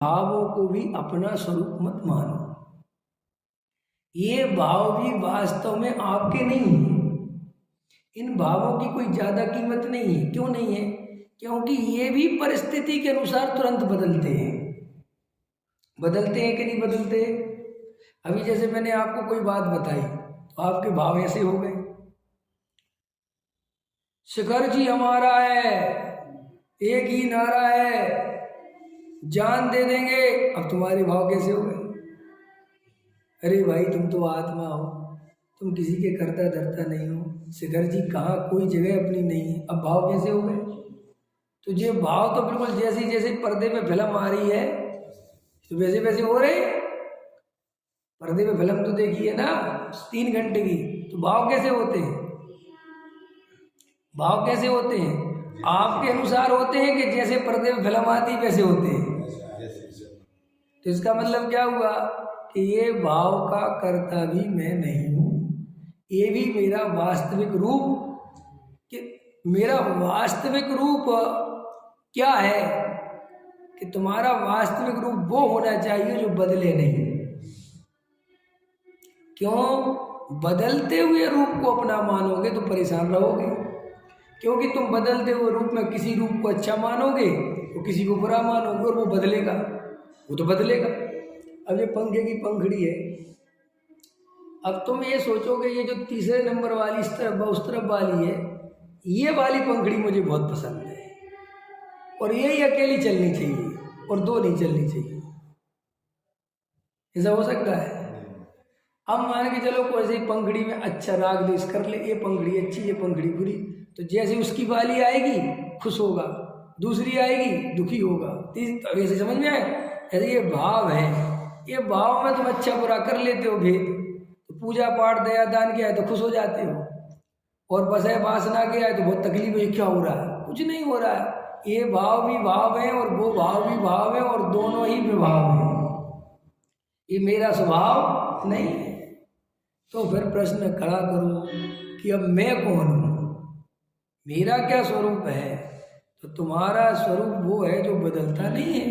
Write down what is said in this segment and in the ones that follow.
भावों को भी अपना स्वरूप मत मानो। ये भाव भी वास्तव में आपके नहीं है। इन भावों की कोई ज्यादा कीमत नहीं है। क्यों नहीं है? क्योंकि ये भी परिस्थिति के अनुसार तुरंत बदलते हैं। बदलते हैं कि नहीं बदलते? अभी जैसे मैंने आपको कोई बात बताई तो आपके भाव ऐसे हो गए, शिखर जी हमारा है, एक ही नारा है, जान दे देंगे। अब तुम्हारे भाव कैसे हो गए? अरे भाई तुम तो आत्मा हो, तुम किसी के करता धरता नहीं हो। शिखर जी कहाँ कोई जगह अपनी नहीं है। अब भाव कैसे हो गए? तो ये भाव तो बिल्कुल जैसे जैसे पर्दे पे फिल्म आ रही है तो वैसे वैसे हो रहे। पर्दे पे फिल्म तो देखी है ना 3 घंटे की, तो भाव कैसे होते हैं? भाव कैसे होते हैं? आपके अनुसार होते हैं कि जैसे पर्दे पे फिल्म आती वैसे होते हैं। तो इसका मतलब क्या हुआ कि ये भाव का कर्ता भी मैं नहीं हूं। ये भी मेरा वास्तविक रूप, कि मेरा वास्तविक रूप क्या है कि तुम्हारा वास्तविक रूप वो होना चाहिए जो बदले नहीं। क्यों? बदलते हुए रूप को अपना मानोगे तो परेशान रहोगे, क्योंकि तुम बदलते हुए रूप में किसी रूप को अच्छा मानोगे तो किसी को बुरा मानोगे और वो बदलेगा, वो तो बदलेगा। अब ये पंखे की पंखड़ी है, अब तुम ये सोचोगे ये जो तीसरे नंबर वाली इस तरफ उस तरफ वाली है, ये वाली पंखड़ी मुझे बहुत पसंद है और यही अकेली चलनी चाहिए और 2 नहीं चलनी चाहिए। ऐसा हो सकता है? अब मान के चलो कोई सी पंखड़ी में अच्छा राग देश कर ले, ये पंखड़ी अच्छी ये पंखड़ी बुरी, तो जैसे उसकी वाली आएगी खुश होगा, दूसरी आएगी दुखी होगा, तीसरी। ऐसे समझ में आए? ऐसे ये भाव है, ये भाव में तुम अच्छा बुरा कर लेते हो भेद, तो पूजा पाठ दया दान किया है तो खुश हो जाते हो, और बस है वासना किया है तो बहुत तकलीफ है। क्या हो रहा है? कुछ नहीं हो रहा है। ये भाव भी भाव है और वो भाव भी भाव है और दोनों ही विभाव है। ये मेरा स्वभाव नहीं है। तो फिर प्रश्न खड़ा करो कि अब मैं कौन हूं, मेरा क्या स्वरूप है? तो तुम्हारा स्वरूप वो है जो बदलता नहीं है,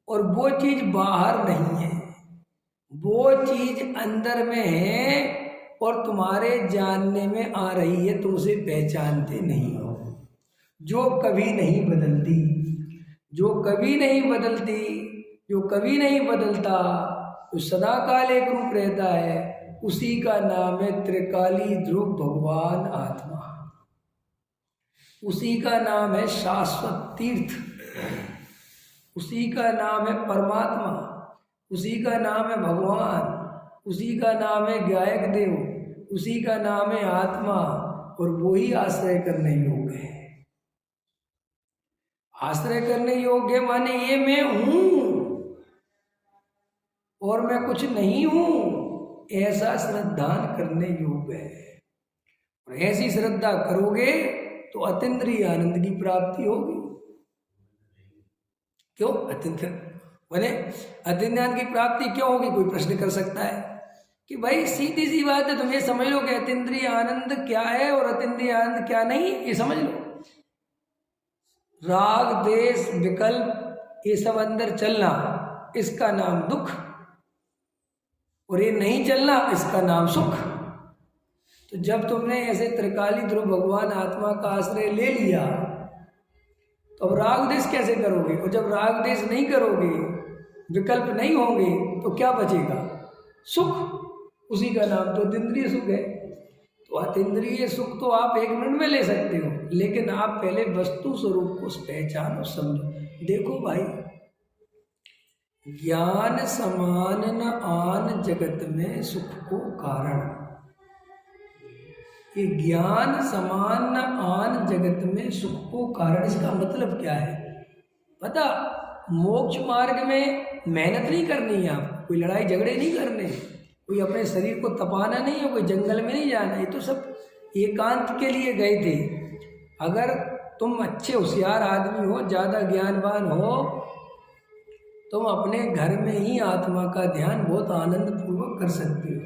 और वो चीज बाहर नहीं है, वो चीज अंदर में है और तुम्हारे जानने में आ रही है, तुम उसे पहचानते नहीं हो। जो कभी नहीं बदलती, जो कभी नहीं बदलती, जो कभी नहीं बदलता, जो सदा काल एक रूप रहता है, उसी का नाम है त्रिकाली ध्रुव भगवान आत्मा। उसी का नाम है शाश्वत तीर्थ, उसी का नाम है परमात्मा, उसी का नाम है भगवान, उसी का नाम है गायक देव, उसी का नाम है आत्मा, और वो ही आश्रय करने योग्य है। आश्रय करने योग्य माने ये मैं हूं और मैं कुछ नहीं हूं, ऐसा श्रद्धान करने योग्य है। और ऐसी श्रद्धा करोगे तो अतीन्द्रिय आनंद की प्राप्ति होगी। क्यों अतीन्द्रिय बोले? अतीन्द्रिय आनंद की प्राप्ति क्यों होगी? कोई प्रश्न कर सकता है कि भाई सीधी सी बात है, तुम ये समझ लो कि अतीन्द्रिय आनंद क्या है और अतीन्द्रिय आनंद क्या नहीं, ये समझ लो। राग देश विकल्प ये सब अंदर चलना, इसका नाम दुख, और ये नहीं चलना इसका नाम सुख। तो जब तुमने ऐसे त्रिकाली ध्रुव भगवान आत्मा का आश्रय ले लिया तो अब राग देश कैसे करोगे? और जब राग देश नहीं करोगे, विकल्प नहीं होंगे, तो क्या बचेगा? सुख। उसी का नाम तो अतीन्द्रिय सुख है। तो अतीन्द्रिय सुख तो आप 1 मिनट में ले सकते हो, लेकिन आप पहले वस्तु स्वरूप को पहचानो, समझो। देखो भाई, ज्ञान समान न आन जगत में सुख को कारण। ये ज्ञान समान न आन जगत में सुख को कारण, इसका मतलब क्या है पता? मोक्ष मार्ग में मेहनत नहीं करनी है आपको, कोई लड़ाई झगड़े नहीं करने, कोई अपने शरीर को तपाना नहीं है, कोई जंगल में नहीं जाना। ये तो सब एकांत के लिए गए थे। अगर तुम अच्छे होशियार आदमी हो, ज़्यादा ज्ञानवान हो, तुम अपने घर में ही आत्मा का ध्यान बहुत आनंद पूर्वक कर सकते हो।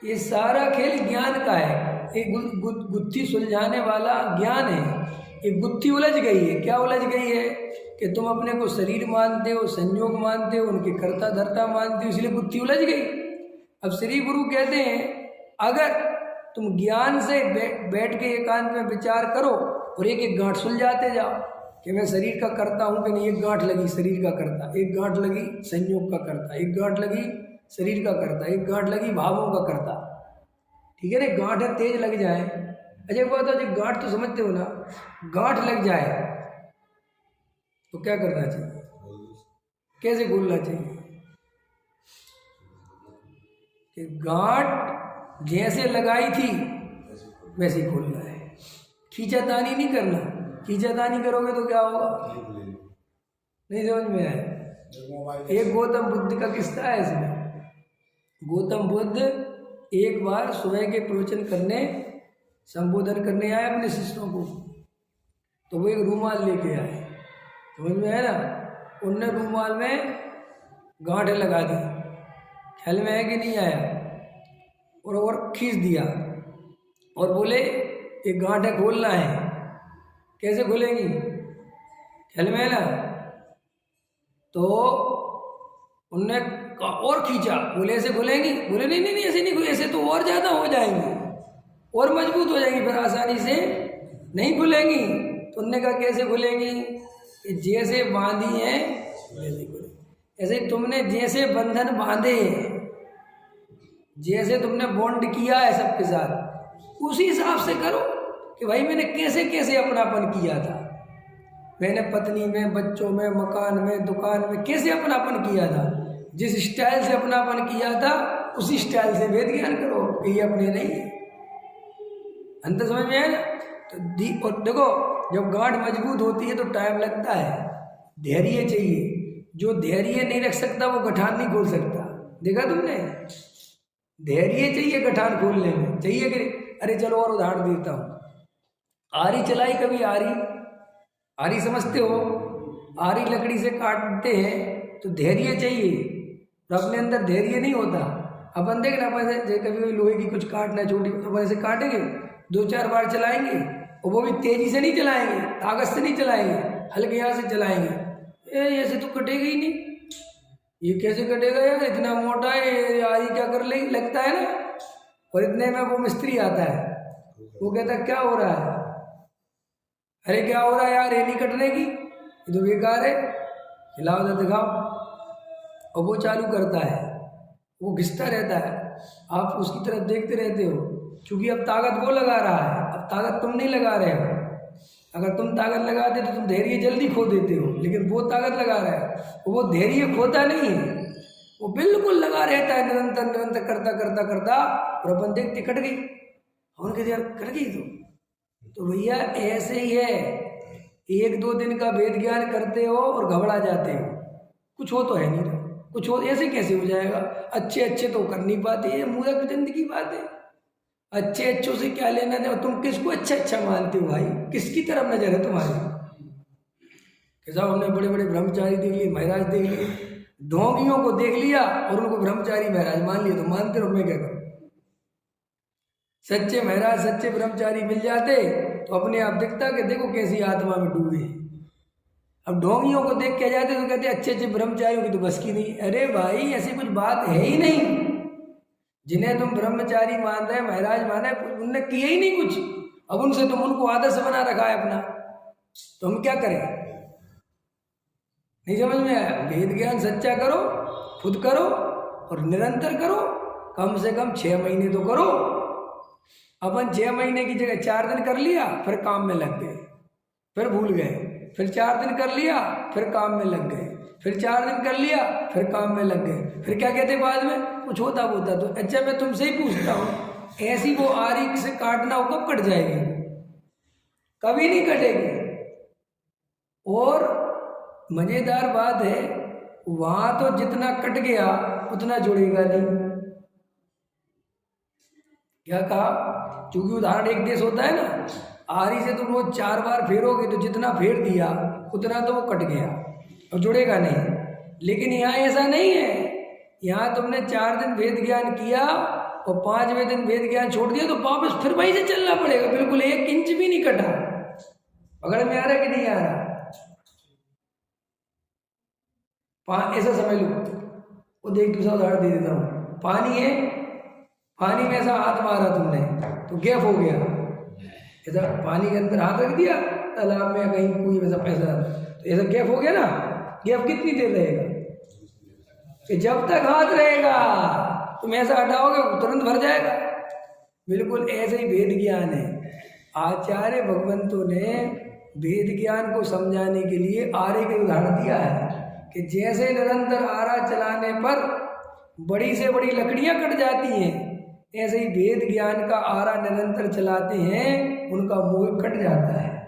ये सारा खेल ज्ञान का है, एक गुत्थी सुलझाने वाला ज्ञान है। एक गुत्थी उलझ गई है। क्या उलझ गई है? कि तुम अपने को शरीर मानते हो, संयोग मानते हो, उनके कर्ता धर्ता मानते हो, इसलिए बुद्धि उलझ गई। अब श्री गुरु कहते हैं अगर तुम ज्ञान से बैठ के एकांत में विचार करो और एक एक गांठ सुलझाते जाओ कि मैं शरीर का कर्ता हूँ कि नहीं, एक गांठ लगी शरीर का कर्ता, एक गांठ लगी संयोग का कर्ता, एक गांठ लगी शरीर का कर्ता, एक गांठ लगी भावों का कर्ता, ठीक है ना। गांठ तेज लग जाए, अच्छा बात है, जो गांठ तो समझते हो ना, गांठ लग जाए तो क्या करना चाहिए, कैसे खोलना चाहिए कि गांठ जैसे लगाई थी वैसे ही खोलना है, खींचातानी नहीं करना। खींचातानी करोगे तो क्या होगा, नहीं समझ में आया। एक गौतम बुद्ध का किस्सा है इसमें। गौतम बुद्ध एक बार सुबह के प्रवचन करने, संबोधन करने आए अपने शिष्यों को, तो वो एक रूमाल लेके आए, समझ में आया ना। उनने रूमाल में गांठें लगा दी, ख्याल में है कि नहीं आया, और खींच दिया और बोले एक गांठें खोलना है, कैसे खोलेंगी, ख्याल में है ना। तो उनने और खींचा, बोले ऐसे खोलेंगी, बोले नहीं नहीं नहीं ऐसे नहीं, ऐसे तो और ज़्यादा हो जाएंगी और मजबूत हो जाएंगी, फिर आसानी से नहीं खुलेंगी। तो उनने कहा कैसे खुलेंगी, जैसे बांधी है वैसे खुलेंगी। ऐसे तुमने जैसे बंधन बांधे, जैसे तुमने बॉन्ड किया है सबके साथ, उसी हिसाब से करो कि भाई मैंने कैसे कैसे अपनापन किया था, मैंने पत्नी में, बच्चों में, मकान में, दुकान में कैसे अपनापन किया था, जिस स्टाइल से अपनापन किया था उसी स्टाइल से वेद ज्ञान करो, ये अपने नहीं है। अंतर समझ में आया ना। तो और देखो जब गांठ मजबूत होती है तो टाइम लगता है, धैर्य चाहिए। जो धैर्य नहीं रख सकता वो गठान नहीं खोल सकता, देखा तुमने। धैर्य चाहिए गठान खोलने में, चाहिए कि अरे चलो और उदाहरण देता हूँ। आरी चलाई कभी, आरी समझते हो, आरी लकड़ी से काटते हैं तो धैर्य चाहिए, तो अपने अंदर धैर्य नहीं होता। अपन देख ना, अपन से कभी लोहे की कुछ काटना छोटी, अपन ऐसे काटेंगे, 2-4 बार चलाएंगे और वो भी तेजी से नहीं चलाएंगे, ताकत से नहीं चलाएंगे, हल्के यहाँ से चलाएंगे, ऐसे तो कटेगा ही नहीं, ये कैसे कटेगा यार, इतना मोटा है यार, ये क्या कर ले लगता है ना। और इतने में वो मिस्त्री आता है, वो कहता है क्या हो रहा है, अरे क्या हो रहा है यार, ये नहीं कटने की, ये तो बेकार है, हिलाओ तो दिखाओ। और वो चालू करता है, वो घिसता रहता है, आप उसकी तरफ देखते रहते हो, क्योंकि अब ताकत वो लगा रहा है, अब ताकत तुम नहीं लगा रहे हो। अगर तुम ताकत लगाते तो तुम धैर्य जल्दी खो देते हो, लेकिन वो ताकत लगा रहा है, वो धैर्य खोता नहीं है, वो बिल्कुल लगा रहता है, निरंतर निरंतर करता करता करता, और अपन देखते कट गई, और कहते यार कट गई। तो भैया ऐसे ही है, 1-2 दिन का वेद ज्ञान करते हो और घबरा जाते हो, कुछ हो तो है नहीं, कुछ हो ऐसे कैसे हो जाएगा, अच्छे तो कर नहीं पाते, ये मूर्ख जिंदगी बात है। अच्छों से क्या लेना देना, तुम किसको अच्छा मानते हो भाई, किसकी तरफ नजर है तुम्हारी। कि साहब हमने बड़े बड़े ब्रह्मचारी देख लिए, महाराज देख लिए, ढोंगियों को देख लिया और उनको ब्रह्मचारी महाराज मान लिया, तो मानते रहो, मैं क्या करूं। सच्चे महाराज सच्चे ब्रह्मचारी मिल जाते तो अपने आप दिखता कि देखो कैसी आत्मा में डूबे। अब ढोंगियों को देख के जाते तो कहते अच्छे ब्रह्मचारियों की तो बस की नहीं। अरे भाई ऐसी कुछ बात है ही नहीं, जिन्हें तुम ब्रह्मचारी मान रहे महाराज माने, उनने किया ही नहीं कुछ, अब उनसे तुम उनको आदर्श बना रखा है अपना, तो हम क्या करें। नहीं समझ में आया। वेद ज्ञान सच्चा करो, खुद करो और निरंतर करो, कम से कम 6 महीने तो करो। अपन 6 महीने की जगह 4 दिन कर लिया, फिर काम में लग गए, फिर भूल गए, फिर 4 दिन कर लिया, फिर काम में लग गए, फिर 4 दिन कर लिया, फिर काम में लग गए, फिर क्या कहते बाद में कुछ होता। तो अच्छा मैं तुमसे ही पूछता हूँ, ऐसी वो आरी से काटना हो कब कट जाएगी, कभी नहीं कटेगी। और मजेदार बात है, वहां तो जितना कट गया उतना जुड़ेगा नहीं। क्या कहा, क्योंकि उदाहरण एक देश होता है ना, आरी से तुम रोज 4 बार फेरोगे तो जितना फेर दिया उतना तो वो कट गया और जुड़ेगा नहीं। लेकिन यहाँ ऐसा नहीं है, यहाँ तुमने 4 दिन वेद ज्ञान किया और 5वें दिन वेद ज्ञान छोड़ दिया तो वापस फिर वहीं से चलना पड़ेगा, बिल्कुल 1 इंच भी नहीं कटा। पकड़ में आ रहा है कि नहीं आ रहा। ऐसा समझ लो। वो देख दूसरा उदाहरण दे देता हूँ। पानी है, पानी में ऐसा हाथ मारा तुमने तो गैप हो गया, ऐसा पानी के अंदर हाथ रख दिया तालाब में कहीं कोई वैसा पैसा, तो ऐसा गैप हो गया ना। गैप कितनी देर रहेगा? कि जब तक हाथ रहेगा तुम ऐसा हटाओगे तुरंत भर जाएगा। बिल्कुल ऐसे ही वेद ज्ञान है। आचार्य भगवंतों ने वेद ज्ञान को समझाने के लिए आरे का उदाहरण दिया है कि जैसे निरंतर आरा चलाने पर बड़ी से बड़ी लकड़ियां कट जाती हैं, ऐसे ही वेद ज्ञान का आरा निरंतर चलाते हैं उनका मोह कट जाता है।